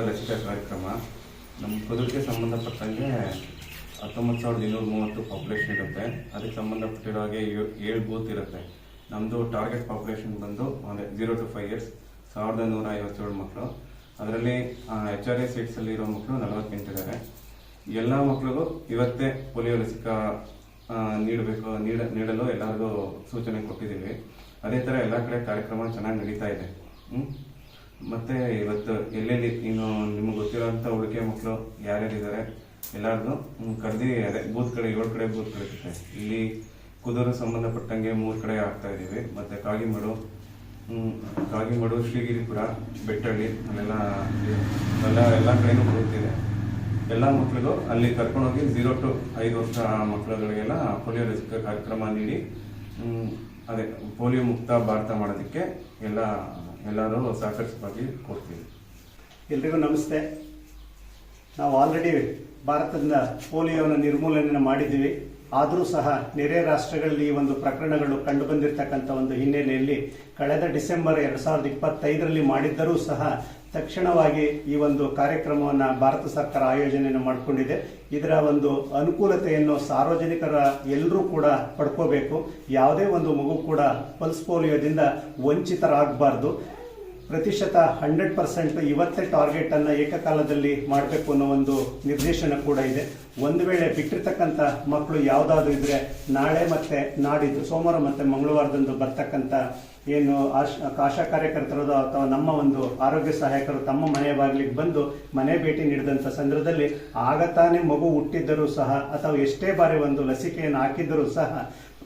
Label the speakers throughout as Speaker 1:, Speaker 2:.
Speaker 1: ಲಸಿಕಾ ಕಾರ್ಯಕ್ರಮ ನಮ್ಮ ಕುದುರೆಗೆ ಸಂಬಂಧಪಟ್ಟಂಗೆ 19,230 ಪಾಪ್ಯುಲೇಷನ್ ಇರುತ್ತೆ. ಅದಕ್ಕೆ ಸಂಬಂಧಪಟ್ಟಿರೋ ಹಾಗೆ 7 ಬೂತ್ ಇರುತ್ತೆ. ನಮ್ಮದು ಟಾರ್ಗೆಟ್ ಪಾಪ್ಯುಲೇಷನ್ ಬಂದು 0 to 5 years 1,157 ಮಕ್ಕಳು. ಅದರಲ್ಲಿ HRA ಸೀಟ್ಸಲ್ಲಿ ಇರೋ ಮಕ್ಕಳು 48 ಇದ್ದಾರೆ. ಎಲ್ಲ ಮಕ್ಕಳಿಗೂ ಇವತ್ತೇ ಪೋಲಿಯೋ ಲಸಿಕಾ ನೀಡಲು ಎಲ್ಲರಿಗೂ ಸೂಚನೆ ಕೊಟ್ಟಿದ್ದೀವಿ. ಅದೇ ಥರ ಎಲ್ಲ ಕಡೆ ಕಾರ್ಯಕ್ರಮ ಚೆನ್ನಾಗಿ ನಡೀತಾ ಇದೆ. ಮತ್ತು ಇವತ್ತು ಎಲ್ಲೆಲ್ಲಿ ಇನ್ನು ನಿಮಗೆ ಗೊತ್ತಿರೋಂಥ ಉಳಿಕೆ ಮಕ್ಕಳು ಯಾರ್ಯಾರಿದ್ದಾರೆ ಎಲ್ಲರಿಗೂ ಕರೆದಿ ಅದೇ ಬೂತ್ ಕಡೆ 7 ಕಡೆ ಬೂತ್ ಕಳಿಸುತ್ತೆ. ಇಲ್ಲಿ ಕುದೂರು ಸಂಬಂಧಪಟ್ಟಂಗೆ 3 ಕಡೆ ಆಗ್ತಾ ಇದ್ದೀವಿ. ಮತ್ತು ಕಾಗಿಮಡು ಶ್ರೀಗಿರಿಪುರ ಬೆಟ್ಟಳ್ಳಿ ಅಲ್ಲೆಲ್ಲ ಎಲ್ಲ ಕಡೆನೂ ಬರುತ್ತಿದೆ. ಎಲ್ಲ ಮಕ್ಕಳಿಗೂ ಅಲ್ಲಿ ಕರ್ಕೊಂಡೋಗಿ 0 to 5 ವರ್ಷ ಮಕ್ಕಳುಗಳಿಗೆಲ್ಲ ಪೋಲಿಯೋ ಲಸಿಕಾ ಕಾರ್ಯಕ್ರಮ ನೀಡಿ ಅದೇ ಪೋಲಿಯೋ ಮುಕ್ತ ಭಾರತ ಮಾಡೋದಕ್ಕೆ ಎಲ್ಲರೂ ಸಹಕರಿಸವಾಗಿ ಕೊಡ್ತೀವಿ.
Speaker 2: ಎಲ್ರಿಗೂ ನಮಸ್ತೆ. ನಾವು ಆಲ್ರೆಡಿ ಭಾರತದಿಂದ ಪೋಲಿಯೋನ ನಿರ್ಮೂಲನೆ ಮಾಡಿದ್ದೀವಿ. ಆದರೂ ಸಹ ನೆರೆ ರಾಷ್ಟ್ರಗಳಲ್ಲಿ ಈ ಒಂದು ಪ್ರಕರಣಗಳು ಕಂಡು ಬಂದಿರತಕ್ಕಂಥ ಒಂದು ಹಿನ್ನೆಲೆಯಲ್ಲಿ ಕಳೆದ ಡಿಸೆಂಬರ್ 2025ರಲ್ಲಿ ಮಾಡಿದ್ದರೂ ಸಹ ತಕ್ಷಣವಾಗಿ ಈ ಒಂದು ಕಾರ್ಯಕ್ರಮವನ್ನು ಭಾರತ ಸರ್ಕಾರ ಆಯೋಜನೆಯನ್ನು ಮಾಡಿಕೊಂಡಿದೆ. ಇದರ ಒಂದು ಅನುಕೂಲತೆಯನ್ನು ಸಾರ್ವಜನಿಕರ ಎಲ್ಲರೂ ಕೂಡ ಪಡ್ಕೋಬೇಕು. ಯಾವುದೇ ಒಂದು ಮಗು ಕೂಡ ಪಲ್ಸ್ ಪೋಲಿಯೋದಿಂದ ವಂಚಿತರಾಗಬಾರ್ದು. ಪ್ರತಿಶತ 100% ಇವತ್ತೇ ಟಾರ್ಗೆಟ್ ಅನ್ನು ಏಕಕಾಲದಲ್ಲಿ ಮಾಡಬೇಕು ಅನ್ನೋ ಒಂದು ನಿರ್ದೇಶನ ಕೂಡ ಇದೆ. ಒಂದು ವೇಳೆ ಬಿಟ್ಟಿರ್ತಕ್ಕಂಥ ಮಕ್ಕಳು ಯಾವುದಾದ್ರೂ ಇದ್ರೆ ನಾಳೆ ಮತ್ತೆ ನಾಡಿದ್ದು ಸೋಮವಾರ ಮತ್ತೆ ಮಂಗಳವಾರದಂದು ಬರ್ತಕ್ಕಂಥ ಏನು ಆಶಾ ಕಾರ್ಯಕರ್ತರು ಅಥವಾ ನಮ್ಮ ಒಂದು ಆರೋಗ್ಯ ಸಹಾಯಕರು ತಮ್ಮ ಮನೆಯ ಬಾಗಿಲಿಗೆ ಬಂದು ಮನೆ ಭೇಟಿ ನೀಡಿದಂಥ ಸಂದರ್ಭದಲ್ಲಿ ಆಗತಾನೆ ಮಗು ಹುಟ್ಟಿದ್ದರೂ ಸಹ ಅಥವಾ ಎಷ್ಟೇ ಬಾರಿ ಒಂದು ಲಸಿಕೆಯನ್ನು ಹಾಕಿದ್ದರೂ ಸಹ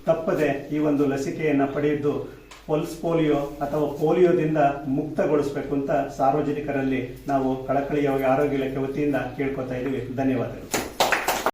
Speaker 2: ತಪ್ಪದೆ ಈ ಒಂದು ಲಸಿಕೆಯನ್ನು ಪಡೆದು ಪಲ್ಸ್ ಪೋಲಿಯೋ ಅಥವಾ ಪೋಲಿಯೋದಿಂದ ಮುಕ್ತಗೊಳಿಸಬೇಕು ಅಂತ ಸಾರ್ವಜನಿಕರಲ್ಲಿ ನಾವು ಕಳಕಳಿಯಾಗಿ ಆರೋಗ್ಯ ಇಲಾಖೆ ವತಿಯಿಂದ ಕೇಳ್ಕೊತಾ ಇದ್ದೀವಿ. ಧನ್ಯವಾದಗಳು.